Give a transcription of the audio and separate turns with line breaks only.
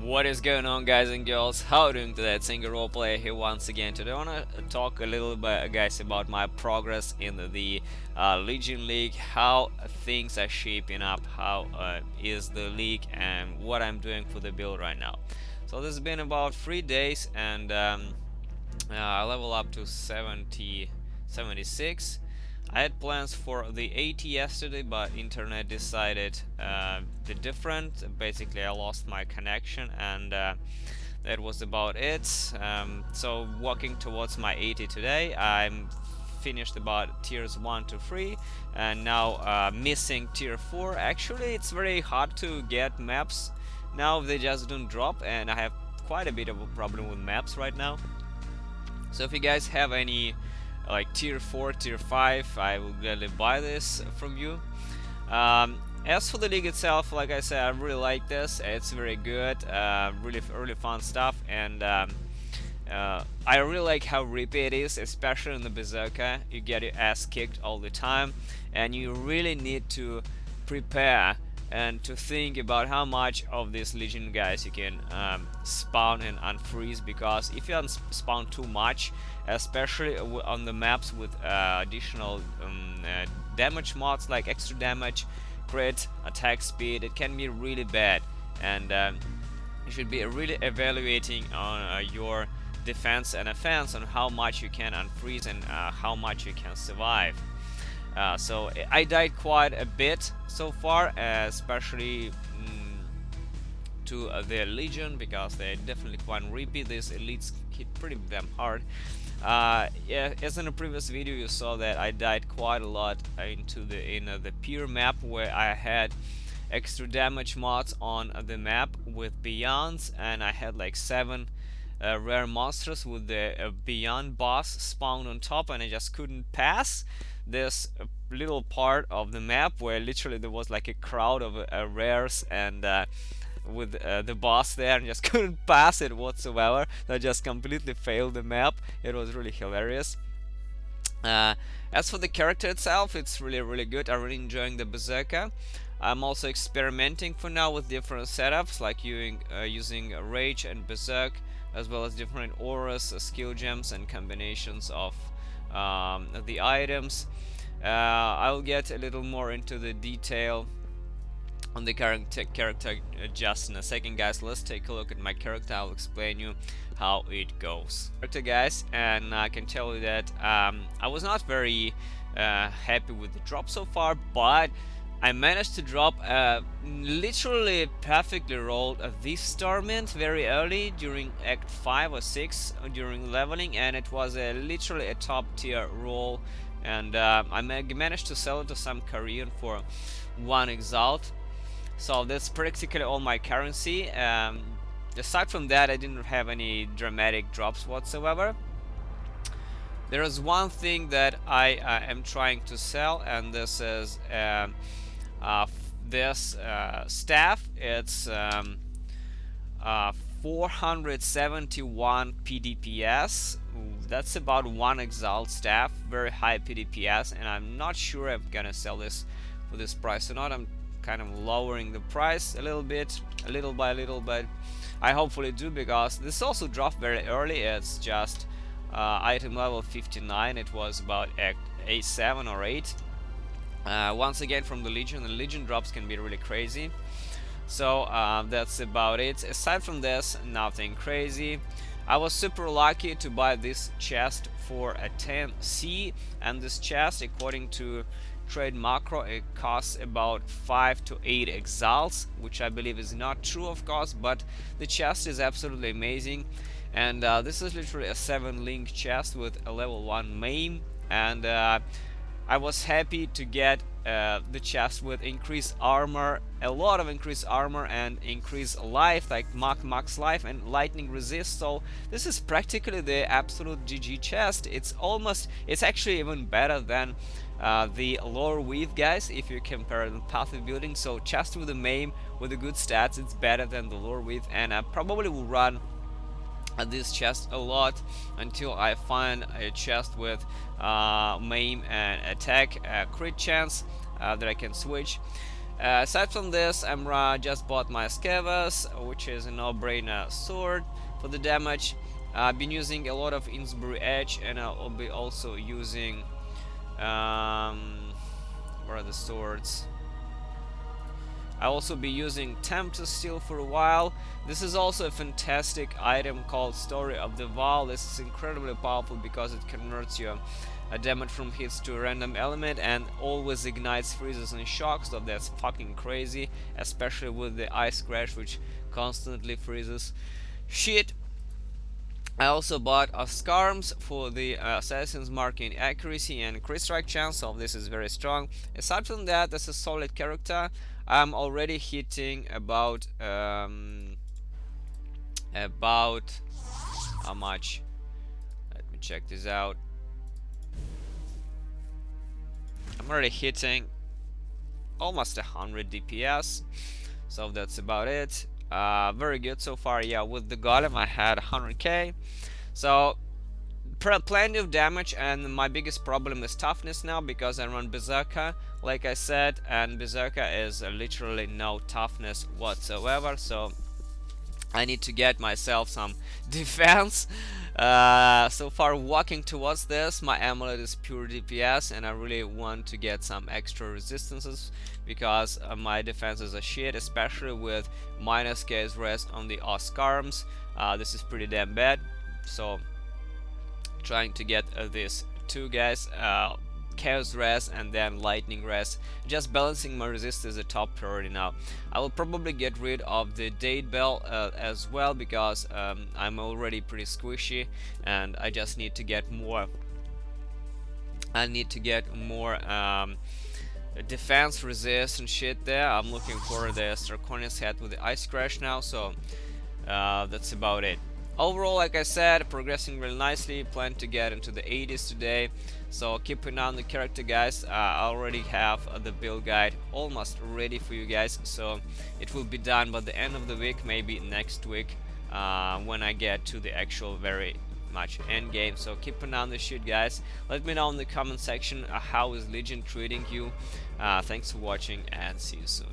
What is going on, guys and girls? How are you doing today? It's Single Roleplay here once again. Today I want to talk a little bit, guys, about my progress in the Legion League, how things are shaping up, how is the league, and what I'm doing for the build right now. So this has been about 3 days, and I level up to 76. I had plans for the 80 yesterday, but internet decided the different. Basically, I lost my connection, and that was about it. So walking towards my 80 today, I'm finished about tiers 1 to 3, and now missing tier 4. Actually, it's very hard to get maps now. They just don't drop, and I have quite a bit of a problem with maps right now. So if you guys have any like tier 4, tier 5, I will gladly buy this from you. As for the league itself, like I said, I really like this. It's very good, really fun stuff, and I really like how rippy it is, especially in the Berserker. You get your ass kicked all the time, and you really need to prepare and to think about how much of these Legion guys you can spawn and unfreeze, because if you spawn too much, especially on the maps with additional damage mods like extra damage, crit, attack speed, it can be really bad, and you should be really evaluating on your defense and offense on how much you can unfreeze and how much you can survive. So I died quite a bit so far, especially to the Legion, because they're definitely quite rippy. These elites hit pretty damn hard. Yeah, as in the previous video, you saw that I died quite a lot into the pure map, where I had extra damage mods on the map with Beyonds, and I had like 7 rare monsters with the Beyond boss spawned on top, and I just couldn't pass this little part of the map where literally there was like a crowd of rares, and with the boss there, and just couldn't pass it whatsoever. I just completely failed the map. It was really hilarious. As for the character itself, it's really good. I'm really enjoying the Berserker. I'm also experimenting for now with different setups, like using Rage and Berserk, as well as different auras, skill gems, and combinations of the items. I'll get a little more into the detail on the character just in a second, guys. Let's take a look at my character. I'll explain you how it goes. Character, guys, and I can tell you that I was not very happy with the drop so far, but I managed to drop literally perfectly rolled this Starmint very early during Act 5 or 6 during leveling, and it was literally a top tier roll, and I managed to sell it to some Korean for 1 Exile. So that's practically all my currency. Aside from that, I didn't have any dramatic drops whatsoever. There is one thing that I am trying to sell, and this is this staff. It's 471 PDPS. That's about 1 Exile staff, very high PDPS, and I'm not sure I'm gonna sell this for this price or not. I'm kind of lowering the price a little bit, little by little, but I hopefully do, because this also dropped very early. It's just item level 59. It was about Act 7 or 8. Once again from the Legion drops can be really crazy. So that's about it. Aside from this, nothing crazy. I was super lucky to buy this chest for a 10C, and this chest, according to Trade Macro, it costs about 5 to 8 Exiles, which I believe is not true, of course, but the chest is absolutely amazing. And this is literally a 7 link chest with a level 1 maim, and I was happy to get the chest with increased armor, a lot of increased armor, and increased life, like max life and lightning resist. So this is practically the absolute GG chest. It's actually even better than the lower weave, guys, if you compare the path of building. So chest with the maim with the good stats, it's better than the lower weave, and I probably will run this chest a lot until I find a chest with maim and attack crit chance that I can switch. Aside from this, I'm just bought my Skevas, which is a no-brainer sword for the damage. I've been using a lot of Innsbury Edge, and I'll be also using where are the swords? I'll also be using Tempest Steel for a while. This is also a fantastic item called Story of the Val. This is incredibly powerful because it converts your damage from hits to a random element and always ignites freezes and shocks, so that's fucking crazy, especially with the Ice Crash, which constantly freezes shit. I also bought a Scarms for the Assassin's Marking accuracy and crit strike chance, so this is very strong. Aside from that, that's a solid character. I'm already hitting about how much? Let me check this out. I'm already hitting almost 100 DPS, so that's about it. Very good so far. Yeah, with the golem I had 100k, so plenty of damage, and my biggest problem is toughness now because I run Berserker, like I said, and Berserker is literally no toughness whatsoever, so I need to get myself some defense. So far walking towards this, my amulet is pure DPS, and I really want to get some extra resistances because my defenses are shit, especially with minus case rest on the Oscarms. This is pretty damn bad, so trying to get these two guys, Chaos Res and then Lightning Res. Just balancing my resist is a top priority now. I will probably get rid of the Date Bell as well because I'm already pretty squishy and I just need to get more. I need to get more defense, resist and shit there. I'm looking for the Stracornius head with the Ice Crash now, so that's about it. Overall, like I said, progressing really nicely. Plan to get into the 80s today, so keep an eye on the character, guys. I already have the build guide almost ready for you guys, so it will be done by the end of the week, maybe next week, when I get to the actual very much end game. So keep an eye on the shit, guys. Let me know in the comment section how is Legion treating you. Thanks for watching and see you soon.